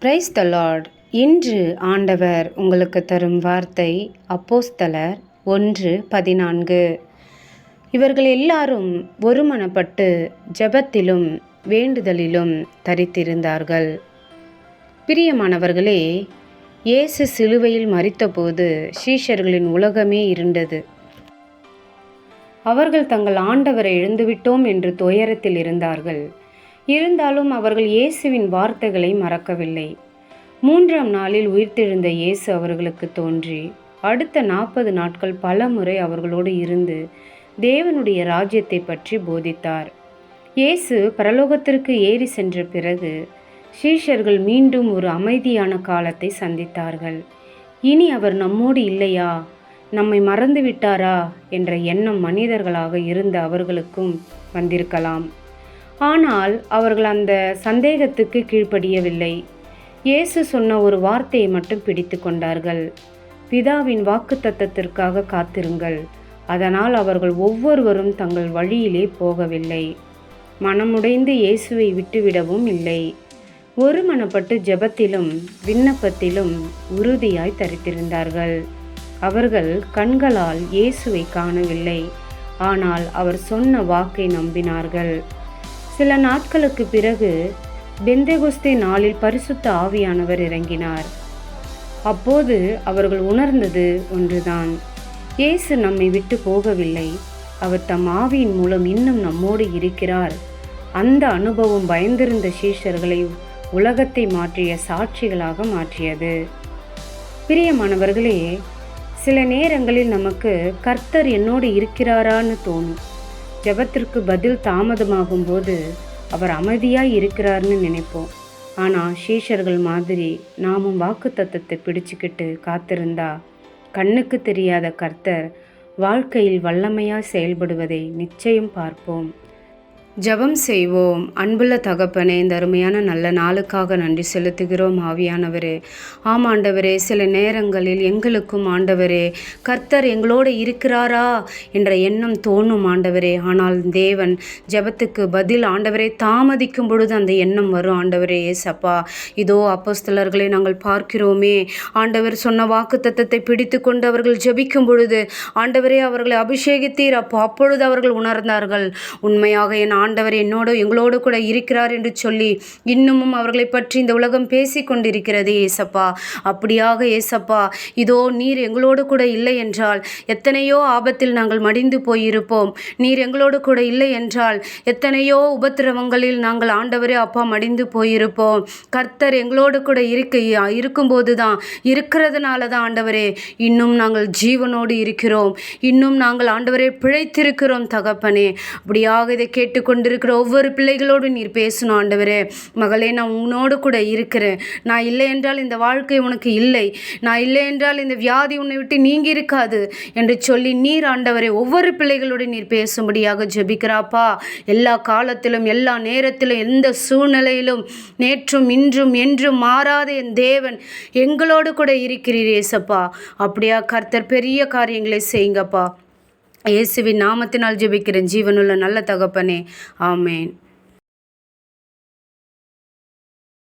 Praise the Lord. இன்று ஆண்டவர் உங்களுக்கு தரும் வார்த்தை அப்போஸ்தலர் 1:14. இவர்கள் எல்லாரும் ஒருமனப்பட்டு ஜெபத்திலும் வேண்டுதலிலும் தரித்திருந்தார்கள். பிரியமானவர்களே, இயேசு சிலுவையில் மரித்தபோது சீஷர்களின் உலகமே இருண்டது. அவர்கள் தங்கள் ஆண்டவரை இழந்துவிட்டோம் என்று துயரத்தில் இருந்தார்கள். இருந்தாலும் அவர்கள் இயேசுவின் வார்த்தைகளை மறக்கவில்லை. 3ஆம் நாளில் உயிர்த்தெழுந்த இயேசு அவர்களுக்கு தோன்றி அடுத்த 40 நாட்கள் பல முறை அவர்களோடு இருந்து தேவனுடைய ராஜ்யத்தை பற்றி போதித்தார். இயேசு பரலோகத்திற்கு ஏறி சென்ற பிறகு சீஷர்கள் மீண்டும் ஒரு அமைதியான காலத்தை சந்தித்தார்கள். இனி அவர் நம்மோடு இல்லையா, நம்மை மறந்து விட்டாரா என்ற எண்ணம் மனிதர்களாக இருந்த அவர்களுக்கும் வந்திருக்கலாம். ஆனால் அவர்கள் அந்த சந்தேகத்துக்கு கீழ்ப்படியவில்லை. இயேசு சொன்ன ஒரு வார்த்தையை மட்டும் பிடித்து கொண்டார்கள். பிதாவின் வாக்குத்தத்தத்திற்காக காத்திருங்கள். அதனால் அவர்கள் ஒவ்வொருவரும் தங்கள் வழியிலே போகவில்லை. மனமுடைந்து இயேசுவை விட்டுவிடவும் இல்லை. ஒருமனப்பட்டு ஜெபத்திலும் விண்ணப்பத்திலும் உறுதியாய் தரித்திருந்தார்கள். அவர்கள் கண்களால் இயேசுவை காணவில்லை, ஆனால் அவர் சொன்ன வாக்கை நம்பினார்கள். சில நாட்களுக்கு பிறகு பெந்தெகொஸ்தே நாளில் பரிசுத்த ஆவியானவர் இறங்கினார். அப்போது அவர்கள் உணர்ந்தது ஒன்றுதான்: இயேசு நம்மை விட்டு போகவில்லை, அவர் தம் ஆவியின் மூலம் இன்னும் நம்மோடு இருக்கிறார். அந்த அனுபவம் பயந்திருந்த சீஷர்களை உலகத்தை மாற்றிய சாட்சிகளாக மாற்றியது. பிரியமானவர்களே, சில நேரங்களில் நமக்கு கர்த்தர் என்னோடு இருக்கிறாரான்னு தோணும். ஜெபத்திற்கு பதில் தாமதமாகும் போது அவர் அமைதியாய் இருக்கிறார்னு நினைப்போம். ஆனால் சீஷர்கள் மாதிரி நாமும் வாக்குத்தத்தத்தை பிடிச்சுக்கிட்டு காத்திருந்தா கண்ணுக்கு தெரியாத கர்த்தர் வாழ்க்கையில் வல்லமையாய் செயல்படுவதை நிச்சயம் பார்ப்போம். ஜெபம் செய்வோம். அன்புள்ள தகப்பனே, இந்த அருமையான நல்ல நாளுக்காக நன்றி செலுத்துகிறோம். ஆவியானவரே, ஆமாண்டவரே, சில நேரங்களில் எங்களுக்கும் ஆண்டவரே கர்த்தர் எங்களோடு இருக்கிறாரா என்ற எண்ணம் தோணும் ஆண்டவரே. ஆனால் தேவன் ஜெபத்துக்கு பதில் ஆண்டவரே தாமதிக்கும் பொழுது அந்த எண்ணம் வரும் ஆண்டவரே. ஏசப்பா, இதோ அப்போஸ்தலர்களை நாங்கள் பார்க்கிறோமே, ஆண்டவர் சொன்ன வாக்குத்தத்தத்தை பிடித்து கொண்டு அவர்கள் ஜெபிக்கும் பொழுது ஆண்டவரே அவர்களை அபிஷேகித்தீர். அப்பொழுது அவர்கள் உணர்ந்தார்கள், உண்மையாக என் ஆண்டவர் எங்களோடு கூட இருக்கிறார் என்று சொல்லி இன்னமும் அவர்களை பற்றி இந்த உலகம் பேசி கொண்டிருக்கிறது. ஏசப்பா, அப்படியாக ஏசப்பா, இதோ நீர் எங்களோடு கூட இல்லை என்றால் எத்தனையோ ஆபத்தில் நாங்கள் மடிந்து போயிருப்போம். நீர் எங்களோடு கூட இல்லை என்றால் எத்தனையோ உபத்திரவங்களில் நாங்கள் ஆண்டவரே அப்பா மடிந்து போயிருப்போம். கர்த்தர் எங்களோடு கூட இருக்கும்போது தான், இருக்கிறதுனால தான் ஆண்டவரே இன்னும் நாங்கள் ஜீவனோடு இருக்கிறோம். இன்னும் நாங்கள் ஆண்டவரே பிழைத்திருக்கிறோம் தகப்பனே. அப்படியாக இதை கேட்டுக்கொண்டிருக்கிற ஒவ்வொரு பிள்ளைகளோடு நீர் பேசணும் ஆண்டவரே. மகளே, நான் உன்னோடு கூட இருக்கிறேன். நான் இல்லை என்றால் இந்த வாழ்க்கை உனக்கு இல்லை, நான் இல்லை என்றால் இந்த வியாதி உன்னை விட்டு நீங்கி இருக்காது என்று சொல்லி நீர் ஆண்டவரே ஒவ்வொரு பிள்ளைகளோடு நீர் பேசும்படியாக ஜெபிக்கிறாப்பா. எல்லா காலத்திலும் எல்லா நேரத்திலும் எந்த சூழ்நிலையிலும் நேற்றும் இன்றும் என்றும் மாறாத என் தேவன் எங்களோடு கூட இருக்கிறீர் ஏசப்பா. அப்படியா கர்த்தர் பெரிய காரியங்களை செய்யுங்கப்பா. இயேசுவின் நாமத்தினால் ஜெபிக்கிறேன் ஜீவனுள்ள நல்ல தகப்பனே, ஆமேன்.